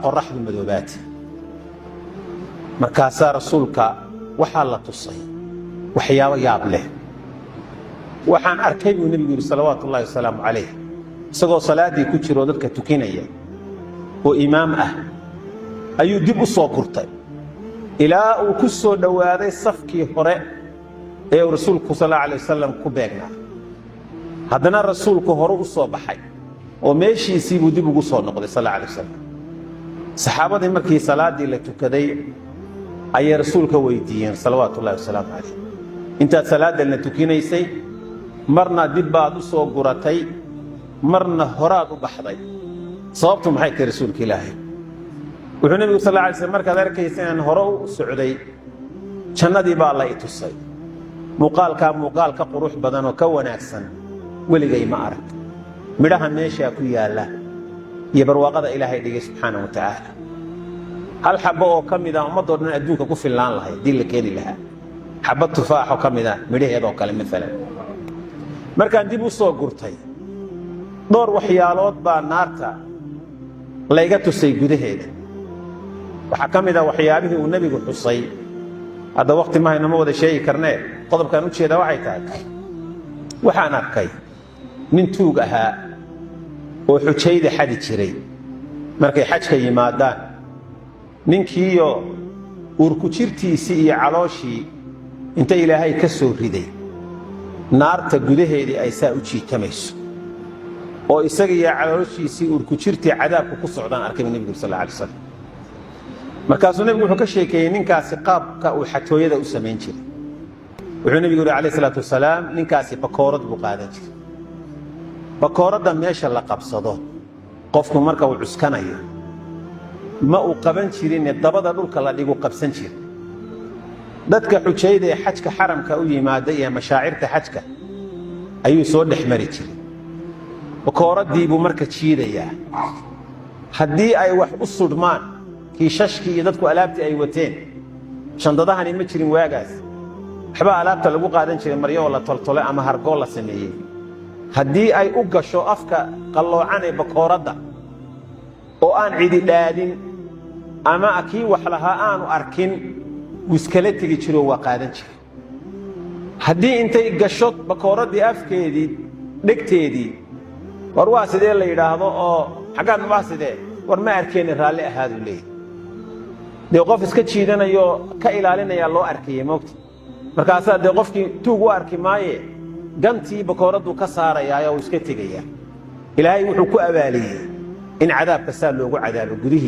qoraxdu madoobaad markaasaa rasuulka waxaa la tusay waxyaabo yaab leh. waxaan arkay buu nabigu yiri salawaatu Allaahi wasalaamu calayh isagoo salaadii ku jiro dadka tukinaya oo imaam ah ayuu dib u soo gurtay ilaa uu ku soo dhawaaday safkii hore ee rasuulku sallallahu alayhi wasallam ku beegnaa. haddana rasuulku hore u soo baxay oo meeshiisii buu dib ugu soo noqday sallallahu alayhi wasallam. saxaabadii markii salaadii la tukaday ayay rasuulka weydiiyeen salawaatu Allaahi wasalaamu calayh intaad salaada la tukinaysay marna dib baad u soo guratay marna horaad u baxday sababtu maxay tahay rasuulka ilaahay? wuxuu nabigu sallallahu alayhi wasallam markaad arkaysan in hore u socday jannadii baa la i tusay muuqaalka qurux badan oo ka wanaagsan weligay ma arag. midhaha meesha ku yaala iyo barwaaqada ilaahay dhigay subxaanahu wa ta'aala hal xabbo oo kamid ah ummadoo dhan adduunka ku filnaan lahayd dii la keeni lahaa xabbo tufaax oo kamid ah midhaheeda oo kale maalan. markaan dib u soo gurtay dhowr waxyaalood baa naarta layga tusay gudaheeda. waxaa ka mid ah waxyaabihii uu nebigu xusay hadda waqti ma hayno ma wada sheegi karnee qodobkaan u jeedaa waxay tahay waxaan arkay nin tuug ahaa oo xujayda xadi jiray markay xajka yimaadaan ninkiiyo uurku jirtiisii iyo calooshii inta ilaahay ka soo riday naarta gudaheedii ay saa u jiitamayso oo isaga iyo calooshiisii uurku jirtii cadaabku ku socdaan arkay nabiga sallallahu alayhi wasallam. markaasuu nabigu wuxuu ka sheekeeyey ninkaasi qaabka uu xatooyada u samayn jiray. wuxuu nabigu yiri calayhi salaatu wasalaam ninkaasi bakoorad buu qaadan jiray. bakooradda meesha la qabsado qofku marka uu cuskanayo ma uu qaban jirin dabada dhulka la dhigo qabsan jiray. dadka xujayda ee xajka xaramka u yimaada iyo mashaacirta xajka ayuu soo dhexmari jiray. bakooraddii buu marka jiidayaa haddii ay wax u sudhmaan kiishashkii iyo dadku alaabtii ay wateen shandadahani ma jirin waagaas waxba alaabta lagu qaadan jiray maryo oo la toltole ama hargoo la sameeyey. haddii ay u gasho afka qalloocan ee bakooradda oo aan cidi dhaadin ama kii wax lahaa aanu arkin wuu iskala tegi jiro waa qaadan jiray. haddii intay gasho bakooraddii afkeedii dhegteedii war waa sidee la yidhaahdo oo xaggaad waa sidee war ma arkeenin raalli ahaaduu leeyahy. dee qof iska jiidanayo ka ilaalinayaa loo arkayey moogta markaasaa dee qofkii tuug u arki maaye gantii bakooraddu ka saarayaa oo iska tegayaa. ilaahay wuxuu ku abaaliyey in cadaabka saa loogu cadaabo gudihii